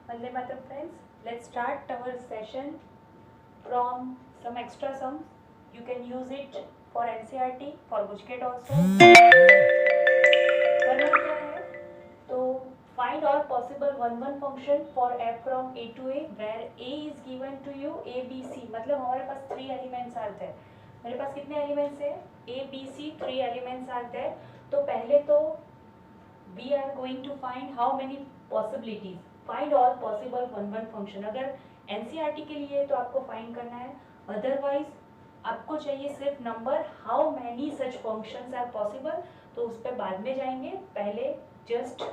Vande Mataram friends, let's start our session from some extra sums. You can use it for NCERT, for Bujket also. करना क्या है तो find all possible one function for f from a to a where a is given to you a b c मतलब हमारे पास 3 elements आते हैं. मेरे पास कितने elements है a b c 3 elements आते हैं. तो पहले तो we are going to find how many possibilities. Find all possible one function. अगर NCERT के लिए तो आपको find करना है, otherwise आपको चाहिए सिर्फ number how many such functions are possible. तो उस पर बाद में जाएंगे, पहले just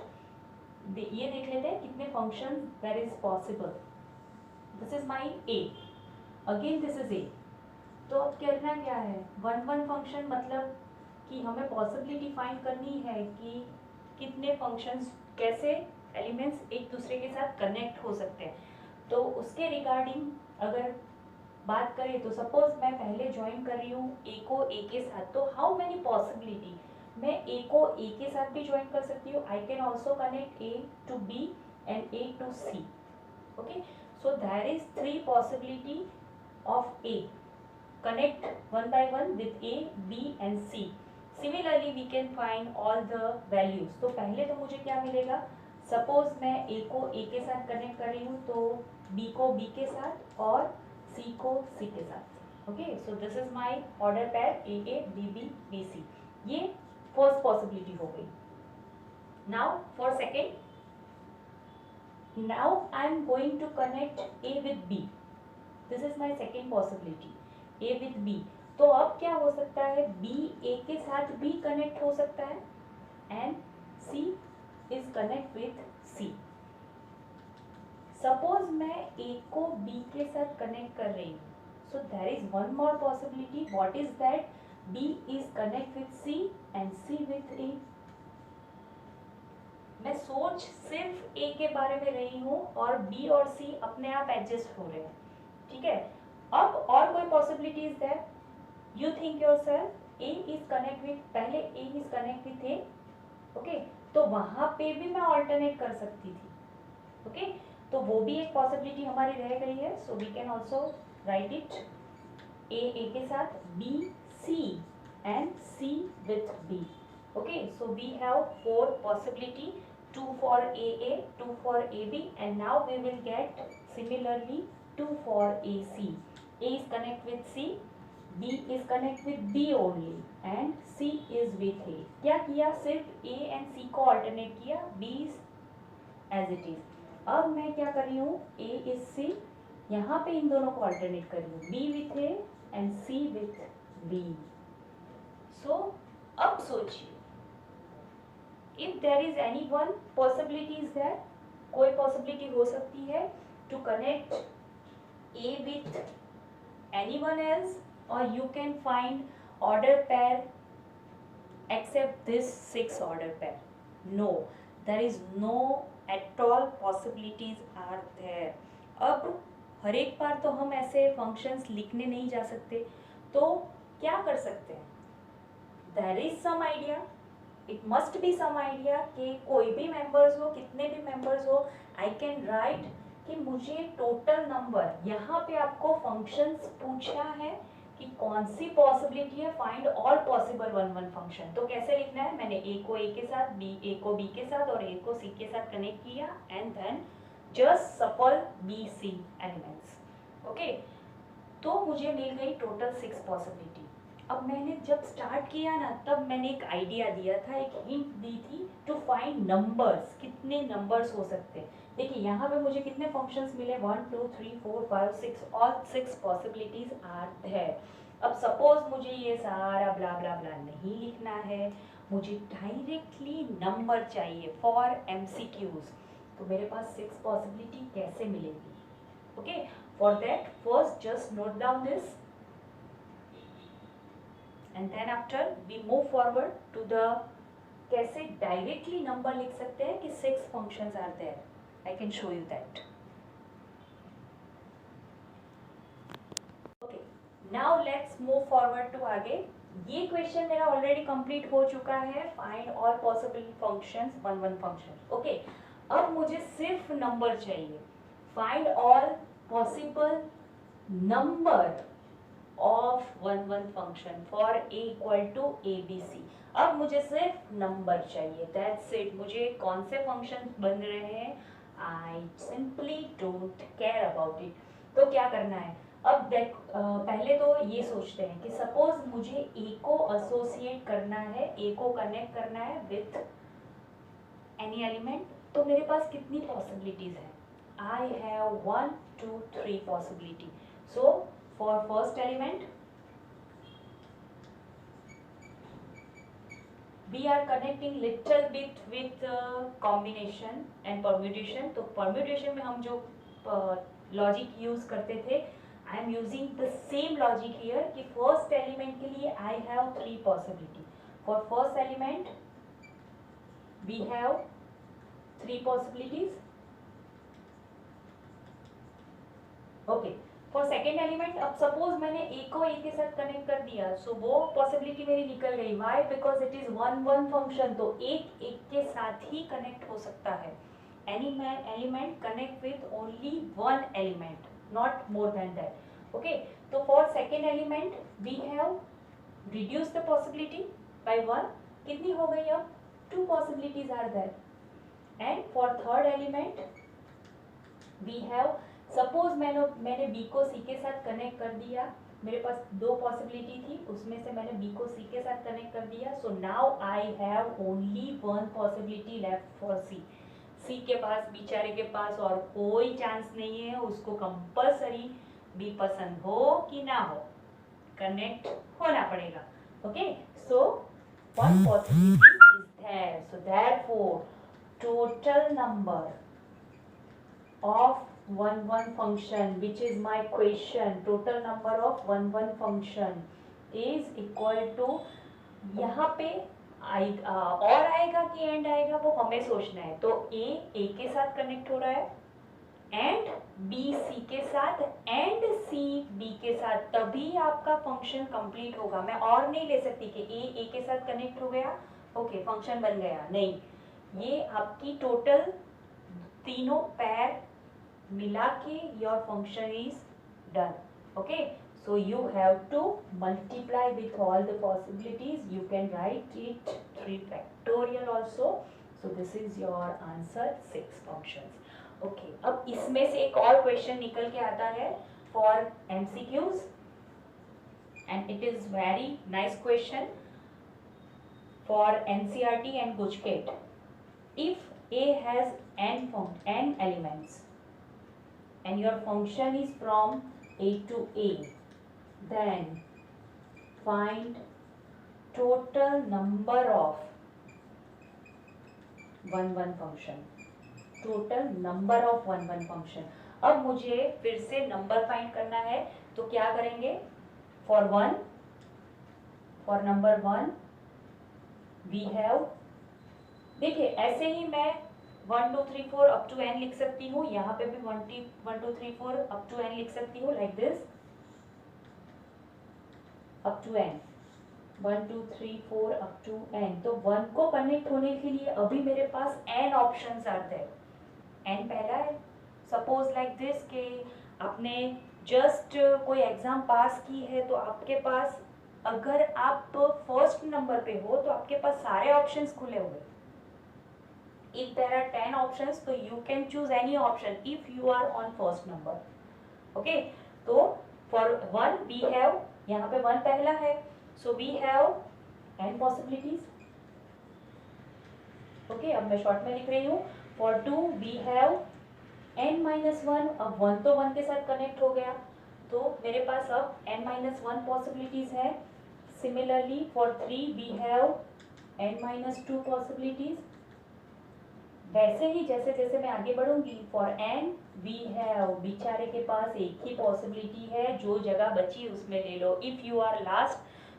ये देख लेते हैं कितने functions there is possible. This is my A. Again this is A. तो अब करना क्या है one function मतलब कि हमें possibility find करनी है कि कितने फंक्शंस कैसे एलिमेंट्स एक दूसरे के साथ कनेक्ट हो सकते हैं. तो उसके रिगार्डिंग अगर बात करें तो सपोज मैं पहले ज्वाइन कर रही हूँ ए को ए के साथ, तो हाउ मेनी पॉसिबिलिटी मैं ए को ए के साथ भी ज्वाइन कर सकती हूँ. I can also connect A to B and A to C. Okay, so there is 3 possibility of A connect one by one with A B and C. Similarly we can find all the values. तो पहले तो मुझे क्या मिलेगा, suppose मैं A को ए के साथ कनेक्ट कर रही हूँ तो बी को बी के साथ और सी को सी के साथ. Okay, so this is my order pair A A B B B C. ये फर्स्ट पॉसिबिलिटी हो गई. Now for second, now I am going to connect A with B. This is my second possibility, A with B. तो अब क्या हो सकता है, B ए के साथ भी कनेक्ट हो सकता है and C is connect with C. Suppose मैं ए को बी के साथ कनेक्ट कर रही हूँ, so there is one more possibility. What is that, B is connect with C and C with A. मैं सोच सिर्फ ए के बारे में रही हूँ और बी और सी अपने आप एडजस्ट हो रहे हैं. ठीक है, अब और कोई possibility is that. You think yourself, A is connect with, पहले A is connect with A, okay, तो वहाँ पे भी मैं alternate कर सकती थी. ओके, तो वो भी एक possibility हमारी रह गई है. So we can also write it, A के साथ, B C and C with B. Okay, so we have 4 possibility, 2 for AA, 2 for AB, and now we will get similarly 2 for AC. A is connect with C, B is connect with B only and C is with A. क्या किया, सिर्फ A and C को alternate किया, B is as it is. अब मैं क्या कर रही हूँ, A is C, यहाँ पे इन दोनों को alternate कर रही हूँ, B with A and C with B. So अब सोचिए, if there is any one possibility is there, कोई possibility हो सकती है to connect A with anyone else, or you can find order pair except this 6 order pair. No, there is no at all possibilities are there. अब हर एक बार तो हम ऐसे functions लिखने नहीं जा सकते, तो क्या कर सकते हैं, there is some idea, it must be some idea कि कोई भी members हो, कितने भी members हो, I can write कि मुझे टोटल नंबर, यहाँ पे आपको फंक्शंस पूछा है कि कौन सी पॉसिबिलिटी है, find all possible one function. तो कैसे लिखना है, मैंने ए को ए के साथ, ए को बी के साथ और ए को सी के साथ कनेक्ट किया एंड देन जस्ट सफल बी सी एलिमेंट्स. ओके, तो मुझे मिल गई टोटल 6 पॉसिबिलिटी. अब मैंने जब स्टार्ट किया ना, तब मैंने एक आइडिया दिया था, एक हिंट दी थी टू फाइंड नंबर्स, कितने नंबर्स हो सकते हैं. देखिए यहाँ पे मुझे कितने फंक्शंस मिले, 1 2 3 4 5 6, ऑल 6 पॉसिबिलिटीज आर देयर. अब सपोज मुझे ये सारा ब्ला ब्ला ब्ला नहीं लिखना है, मुझे डायरेक्टली नंबर चाहिए फॉर MCQs, तो मेरे पास 6 पॉसिबिलिटी कैसे मिलेगी. Okay, for that first just note down this and then after we move forward to the कैसे डायरेक्टली नंबर लिख सकते हैं कि 6 functions are there. I can show you that. Okay, now let's move forward to आगे. ये question मेरा already complete हो चुका है, find all possible functions one function. Okay, अब मुझे सिर्फ नंबर चाहिए, find all possible number of one function for A equal to A B C. अब मुझे सिर्फ नंबर चाहिए, दैट्स इट। मुझे कौन से फंक्शन बन रहे हैं, I simply don't care about it. तो क्या करना है, अब देख पहले तो ये सोचते हैं कि सपोज मुझे ए को एसोसिएट करना है, ए को कनेक्ट करना है विथ एनी एलिमेंट, तो मेरे पास कितनी पॉसिबिलिटीज है, I have 1 2 3 possibility. So for first element we are connecting little bit with combination and permutation। तो permutation में हम जो लॉजिक यूज करते थे, I am using the same logic here कि फर्स्ट एलिमेंट के लिए I have 3 possibility. For first element we have 3 possibilities, okay. For second element, अब सपोज मैंने ए को ए के साथ कनेक्ट कर दिया, सो वो पॉसिबिलिटी मेरी निकल गई। Why? Because it is one function, तो एक एक के साथ ही कनेक्ट हो सकता है। Any element connect with only one element, not more than that, okay. तो for second element we have reduce the possibility by 1, कितनी हो गई अब? 2 possibilities are there. And for third element we have, suppose मैंने B को C के साथ connect कर दिया, मेरे पास 2 पॉसिबिलिटी थी, उसमें से मैंने बी को सी के साथ कनेक्ट कर दिया, so now I have only 1 possibility left for C. C के पास, बेचारे के पास और कोई चांस नहीं है, उसको कंपल्सरी बी पसंद हो कि ना हो कनेक्ट होना पड़ेगा, okay. So 1 possibility is there, so therefore total number of 1 function, which is my question, total number of 1 function is equal to, यहाँ पे और आएगा कि एंड आएगा वो हमें सोचना है। तो ए के साथ कनेक्ट हो रहा है, एंड बी सी के साथ, एंड सी बी के साथ, तभी आपका फंक्शन कंप्लीट होगा। मैं और नहीं ले सकती कि ए के साथ कनेक्ट हो गया, ओके फंक्शन बन गया, नहीं। ये आपकी टोटल तीनों पैर मिला के your function is done, okay. So you have to multiply with all the possibilities, you can write it 3 factorial also. So this is your answer 6 functions, okay. अब इसमें से एक और क्वेश्चन निकल के आता है for MCQs, and it is very nice question for NCERT and Gujket। If A has n elements and your function is from A to A, then find total number of 1 function, total number of 1 function। अब मुझे फिर से number find करना है, तो क्या करेंगे? For number 1 we have, देखिए ऐसे ही मैं 1 2 3 4 अप टू n लिख सकती हूँ, यहाँ पे भी 1 2 3 4 अप टू n लिख सकती हूँ, like this, up to n, 1 2 3 4 up to n। तो 1 को कनेक्ट होने के लिए अभी मेरे पास n options are there. n पहला है, सपोज लाइक दिस के आपने जस्ट कोई एग्जाम पास की है, तो आपके पास, अगर आप फर्स्ट नंबर पे हो तो आपके पास सारे ऑप्शंस खुले हुए। If there are 10 options, so you can choose any option if you are on first number, okay। तो for 1 we have, यहाँ पे 1 पहला है, so we have n possibilities, okay। अब मैं शॉर्ट में लिख रही हूँ, for 2 we have n-1, अब 1 तो 1 के साथ कनेक्ट हो गया, तो मेरे पास अब n-1 possibilities है। Similarly for 3 we have n-2 possibilities। वैसे ही जैसे जैसे मैं आगे बढ़ूंगी, फॉर n वी हैव, बेचारे के पास एक ही पॉसिबिलिटी है, जो जगह बची उसमें ले लो। इफ यू आर लास्ट,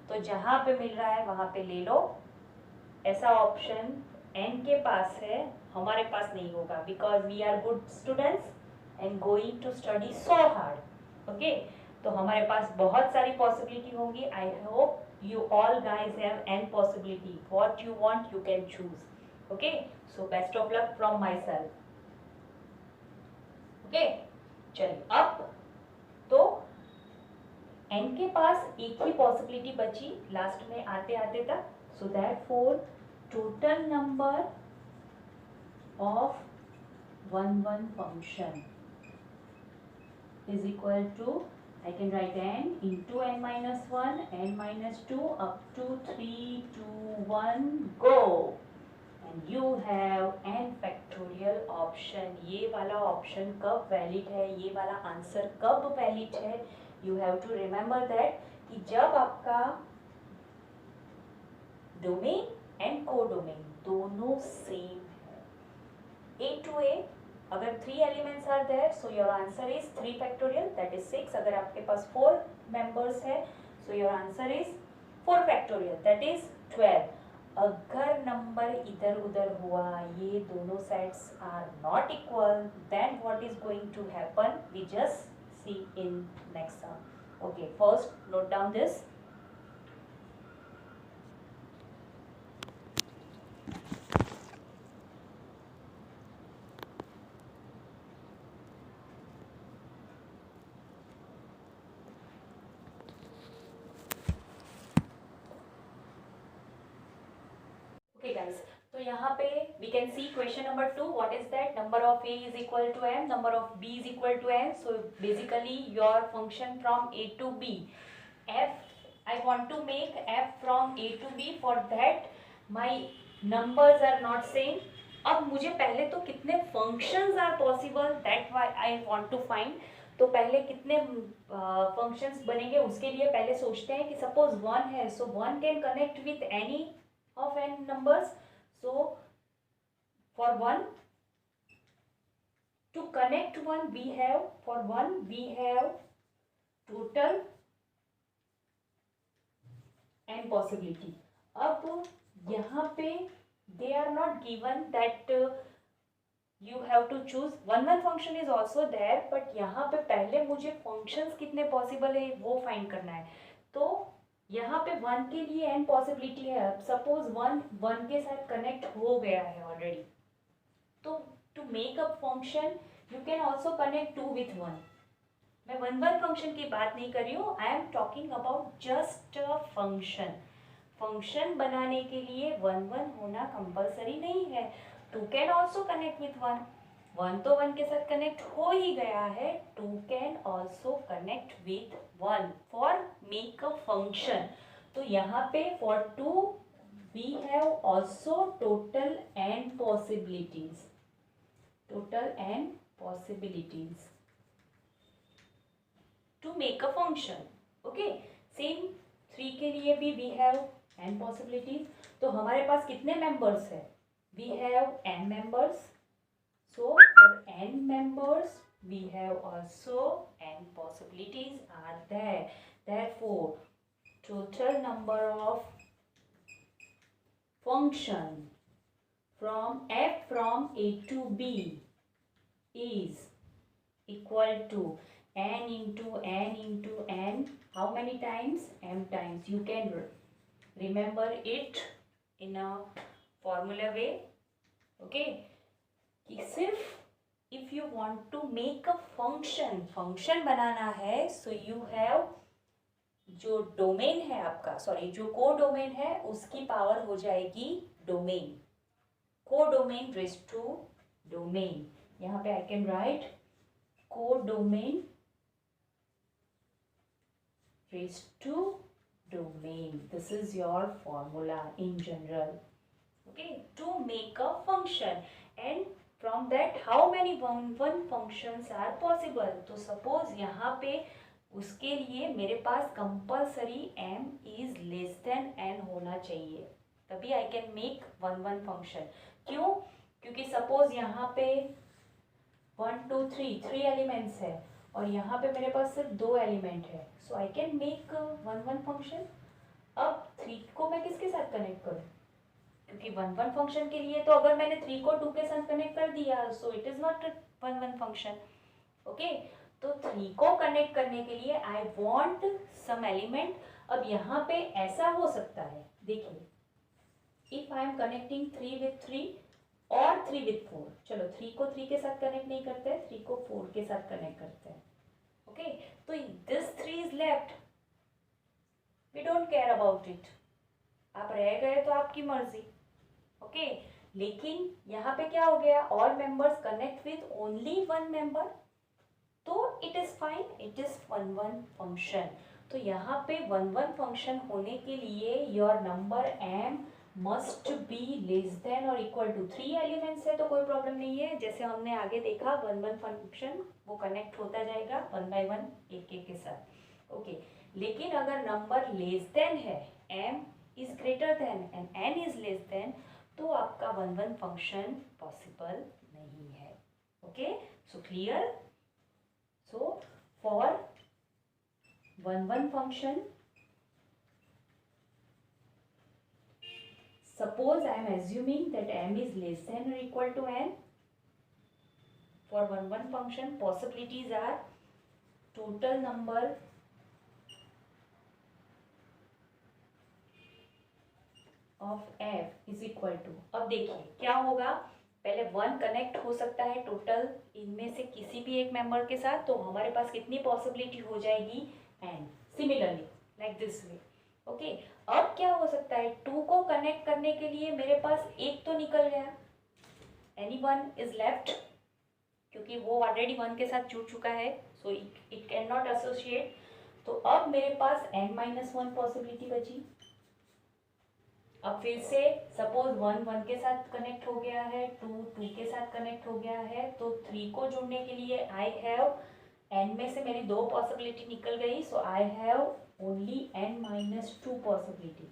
तो जहां पे मिल रहा है वहां पे ले लो। ऐसा ऑप्शन n के पास है, हमारे पास नहीं होगा, because we are good students and going to study so hard, okay. तो हमारे पास बहुत सारी पॉसिबिलिटी होंगी। I hope you all guys have n possibility, what you want you can choose, okay, so best of luck from my self. Okay, चलिए अब तो n के पास एक ही पॉसिबिलिटी बची लास्ट में आते आते तक, so that four total number of one function is equal to, I can write n into n minus 1, n minus 2 up to 3, 2, 1, go. And you have n factorial option. ये वाला option कब valid है, ये वाला answer कब valid है, you have to remember that कि जब आपका डोमेन एंड कोडोमेन दोनों सेम है। A to A अगर 3 elements are there, so your answer is 3 factorial, that is 6. अगर आपके पास 4 members है, so your answer is 4 factorial, that is 12. अगर नंबर इधर उधर हुआ, ये दोनों sets are not equal, then what is going to happen, we just see in next sum. Okay, first note down this. Okay guys, तो यहाँ पे we can see question number 2. What is that? Number of A is equal to m, number of B is equal to n. So basically your function from A to B. I want to make f from A to B. For that my numbers are not same. अब मुझे पहले तो कितने functions are possible, that why I want to find. तो पहले कितने functions बनेंगे उसके लिए पहले सोचते हैं कि suppose 1 है, so 1 can connect with any of n numbers. So for 1 to connect 1 we have, for 1 we have total n possibility. अब यहाँ पे they are not given that you have to choose. one function is also there, but यहाँ पे पहले मुझे functions कितने possible है वो find करना है. तो यहाँ पे 1 के लिए n पॉसिबिलिटी है. सपोज 1 के साथ कनेक्ट हो गया है ऑलरेडी, तो to make up function you can also connect 2 with 1. मैं 1 फंक्शन की बात नहीं कर रही हूँ, I am talking about just a function. Function बनाने के लिए 1 होना कंपलसरी नहीं है. 2 कैन ऑल्सो कनेक्ट विथ 1. 1 तो 1 के साथ कनेक्ट हो ही गया है, 2 can also connect with 1 for make a function. तो यहाँ पे for 2 we have also total n possibilities. टोटल n possibilities to make a function. Okay, same 3 के लिए भी we have n possibilities. तो हमारे पास कितने members है? We have n members. So for n members we have also n possibilities are there. Therefore total number of function from f from A to B is equal to n into n. How many times? M times. You can remember it in a formula way. Okay, कि सिर्फ if you want to make a function बनाना है, so you have जो domain है आपका, sorry जो को domain है उसकी पावर हो जाएगी डोमेन. को डोमेन रेज टू डोमेन. यहाँ पे I can write codomain raise to domain. This is your formula in general. Okay, to make a function, and from that how many one functions are possible. तो suppose यहाँ पे उसके लिए मेरे पास compulsory m is less than n होना चाहिए, तभी I can make one function. क्यों? क्योंकि suppose यहाँ पे 1 2 3 एलिमेंट्स है और यहाँ पे मेरे पास सिर्फ 2 एलिमेंट है, so I can make one function. अब 3 को मैं किसके साथ कनेक्ट करूँ? क्योंकि 1 फंक्शन के लिए तो अगर मैंने 3 को 2 के साथ कनेक्ट कर दिया, so it is not 1 function. Okay, तो 3 को कनेक्ट करने के लिए आई वांट सम एलिमेंट. अब यहाँ पे ऐसा हो सकता है, देखिए if I am connecting 3 with 3 और 3 with 4, चलो 3 को 3 के साथ कनेक्ट नहीं करते हैं, 3 को 4 के साथ कनेक्ट करते हैं. ओके, तो this 3 is left, we don't care about it. आप रह गए तो आपकी मर्जी. ओके, लेकिन यहाँ पे क्या हो गया, all members connect with only one member, तो it is fine, it is 1-1 function. तो यहाँ पे 1-1 फंक्शन होने के लिए your number m must be less than और इक्वल टू 3 एलिमेंट्स है तो कोई प्रॉब्लम नहीं है. जैसे हमने आगे देखा 1-1 फंक्शन वो कनेक्ट होता जाएगा 1 by 1 एक एक के साथ. ओके, लेकिन अगर नंबर लेस देन है, m is greater then and n is less then, तो आपका 1-1 फंक्शन पॉसिबल नहीं है. Okay, so clear. So for 1-1 function, suppose I am assuming that m is less than or equal to n. For 1-1 function, possibilities are total number of f is equal to. अब देखिए क्या होगा, पहले 1 connect हो सकता है total इनमें से किसी भी एक मेंबर के साथ, तो हमारे पास कितनी पॉसिबिलिटी हो जाएगी, n. Similarly like this way. Okay, अब क्या हो सकता है, 2 को कनेक्ट करने के लिए मेरे पास एक तो निकल गया, एनी वन इज लेफ्ट, क्योंकि वो ऑलरेडी 1 के साथ जुड़ चुका है, so it can not associate. तो अब मेरे पास n-1 पॉसिबिलिटी बची. अब फिर से सपोज 1-1 के साथ कनेक्ट हो गया है, 2-2 के साथ कनेक्ट हो गया है, तो 3 को जोड़ने के लिए आई हैव n में से मेरी 2 पॉसिबिलिटी निकल गई, so I have only n-2 possibility.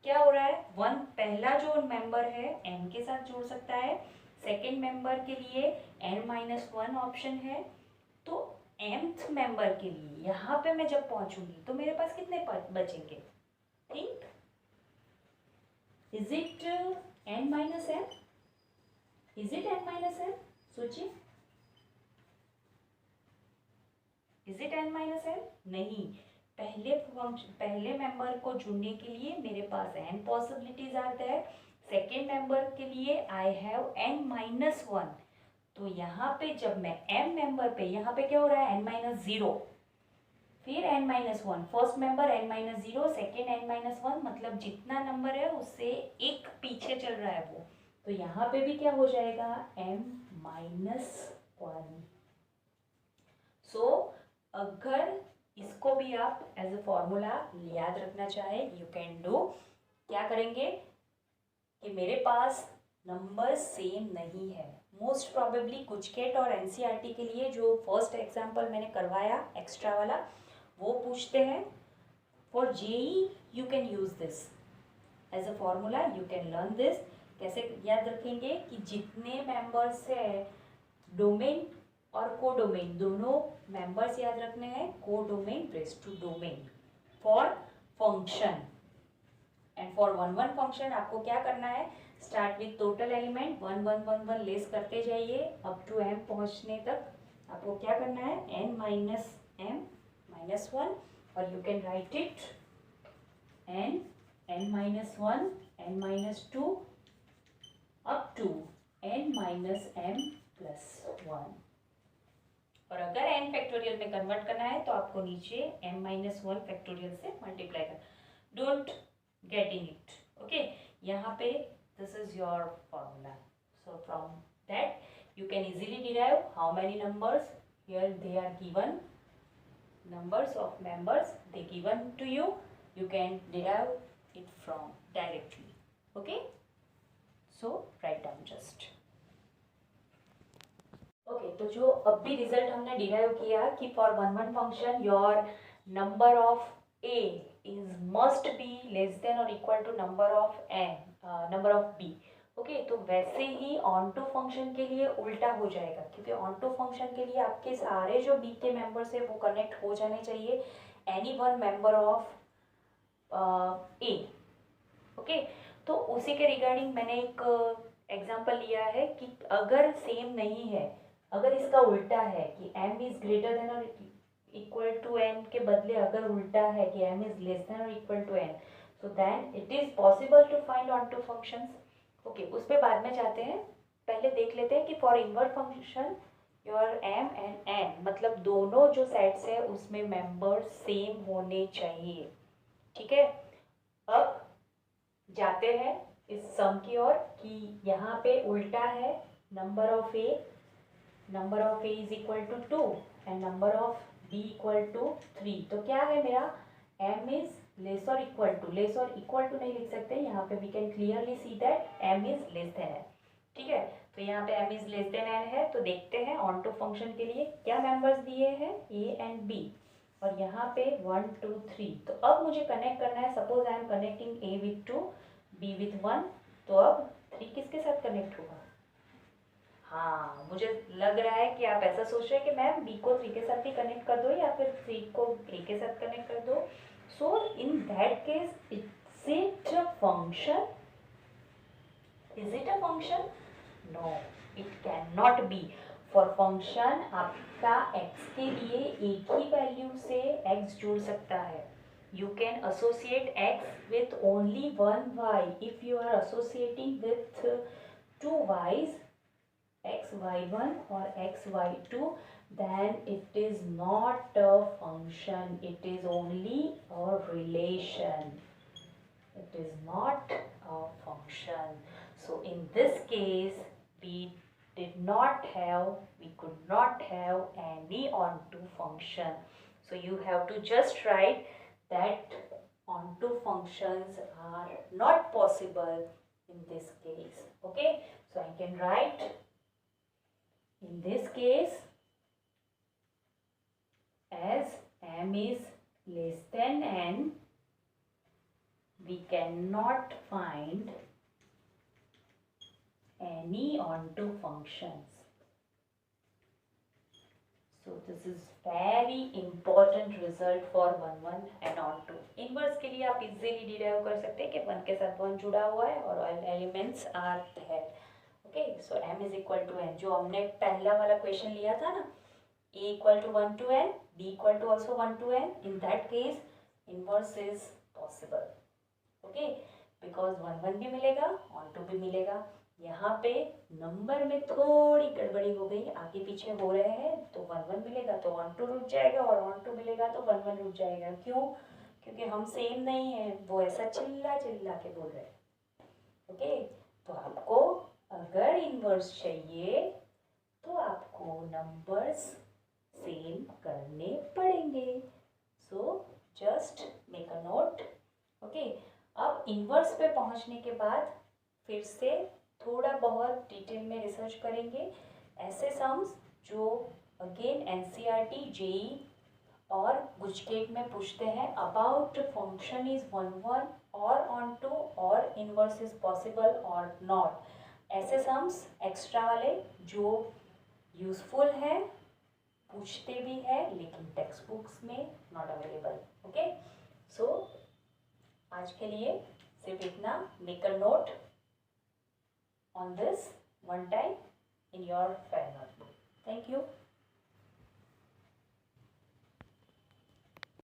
क्या हो रहा है, 1 पहला जो मेंबर है n के साथ जोड़ सकता है, सेकेंड मेंबर के लिए n-1 ऑप्शन है, तो mth मेंबर के लिए यहाँ पे मैं जब पहुँचूंगी तो मेरे पास कितने बचेंगे, think. Is it n-m? Is it n-m? सोचिए, Is it n-m? नहीं. पहले मेंबर को जुड़ने के लिए मेरे पास n पॉसिबिलिटीज आते हैं, सेकेंड मेंबर के लिए आई हैव n-1. तो यहाँ पे जब मैं m मेंबर पे, यहाँ पे क्या हो रहा है, n-0, फिर n-1, first member n-0, second n-1, मतलब जितना नंबर है उससे एक पीछे चल रहा है वो, तो यहाँ पे भी क्या हो जाएगा, m-1. सो अगर इसको भी आप एज अ फॉर्मूला याद रखना चाहे, यू कैन डू. क्या करेंगे कि मेरे पास नंबर सेम नहीं है, मोस्ट प्रॉबेबली गुजकेट और एनसीईआरटी के लिए जो फर्स्ट एग्जांपल मैंने करवाया एक्स्ट्रा वाला वो पूछते हैं. For JEE you can use this as a formula, you can learn this. कैसे याद रखेंगे कि जितने मेंबर्स है, डोमेन और को डोमेन दोनों मेंबर्स याद रखने हैं, codomain raise to domain for function. And for 1-1 function आपको क्या करना है, start with total element 1-1-1-1 less करते जाइए अप टू m पहुंचने तक. आपको क्या करना है, n-m-1, और you can write it n-1, n-2 up to n-m+1. और अगर n फैक्टोरियल में कन्वर्ट करना है तो आपको नीचे m-1 फैक्टोरियल से मल्टीप्लाई करना. Don't getting it. Okay, यहाँ पे this is your formula. So from that you can easily derive how many numbers. Here they are given numbers of members, they given to you. You can derive it from directly. Okay, so write down just. Okay, तो जो अब भी result हमने derive किया कि for 1-1 function your number of a is must be less than or equal to number of b. Okay, तो वैसे ही on to function के लिए उल्टा हो जाएगा, क्योंकि ऑन टू फंक्शन के लिए आपके सारे जो b के मेंबर्स है वो कनेक्ट हो जाने चाहिए any one member of a. Okay, तो उसी के रिगार्डिंग मैंने एक एग्जांपल लिया है कि अगर सेम नहीं है, अगर इसका उल्टा है कि m इज ग्रेटर देन और इक्वल टू n के बदले अगर उल्टा है कि m इज लेस देन और equal to n, so then it is possible to find onto functions. Okay, उस पे बाद में जाते हैं, पहले देख लेते हैं कि for inverse function your m and n मतलब दोनों जो सेट्स है उसमें मेंबर्स सेम होने चाहिए, ठीक है। अब जाते हैं इस सम की ओर कि यहाँ पे उल्टा है, number of A is equal to 2 and number of B equal to 3। तो क्या है मेरा m इज लेस और इक्वल टू नहीं लिख सकते यहाँ पे, we can clearly see that m is less than n, ठीक है। तो यहाँ पे m is less than n है, तो देखते हैं ऑन टू फंक्शन के लिए क्या मेंबर्स दिए हैं a एंड b, और यहाँ पे 1 2 3। तो अब मुझे कनेक्ट करना है, suppose I am connecting a with 2 b with 1, तो अब 3 किसके साथ कनेक्ट होगा? हाँ, मुझे लग रहा है कि आप ऐसा सोच रहे हैं कि मैम b को 3 के साथ भी कनेक्ट कर दो या फिर 3 को a के साथ कनेक्ट कर दो। So in that case it's it a function? Is it a function? No, it can not be. For function आपका x के लिए एक ही वैल्यू से x जुड़ सकता है। You can associate x with only one y. If you are associating with two y's, xy1 or xy2, then it is not a function, it is only a relation. It is not a function. So in this case, we could not have any onto function. So you have to just write that onto functions are not possible in this case. Okay, so I can write in this case, as m is less than n, we cannot find any onto functions. So this is very important result for 1 1 and onto. Inverse के लिए आप easily derive कर सकते हैं कि 1 के साथ 1 जुड़ा हुआ है और elements are there. Okay, so m is equal to n, जो हमने पहला वाला क्वेश्चन लिया था ना, a equal to 1 to n, b equal to also 1 to n, in that case inverse is possible. Okay, because 1 1 भी मिलेगा, onto भी मिलेगा। यहाँ पे नंबर में थोड़ी गड़बड़ी हो गई, आगे पीछे हो रहे हैं, तो 1 1 मिलेगा तो onto रुक जाएगा और onto मिलेगा तो 1 1 रुक जाएगा। क्यों? क्योंकि हम सेम नहीं है, वो ऐसा चिल्ला चिल्ला के बोल रहे हैं। ओके, तो आपको अगर इनवर्स चाहिए तो आपको नंबर्स सेम करने पड़ेंगे। So just make a note. Okay, अब इनवर्स पे पहुंचने के बाद फिर से थोड़ा बहुत डिटेल में रिसर्च करेंगे ऐसे सम्स जो अगेन एनसीईआरटी, जेई और गुजकेट में पूछते हैं अबाउट फंक्शन इज 1 1 और onto और इनवर्स इज पॉसिबल और नॉट। ऐसे सम्स एक्स्ट्रा वाले जो यूजफुल है, पूछते भी है, लेकिन टेक्स्ट बुक्स में नॉट अवेलेबल। ओके, सो आज के लिए सिर्फ इतना। Make a note on this one time in your file notebook. Thank you.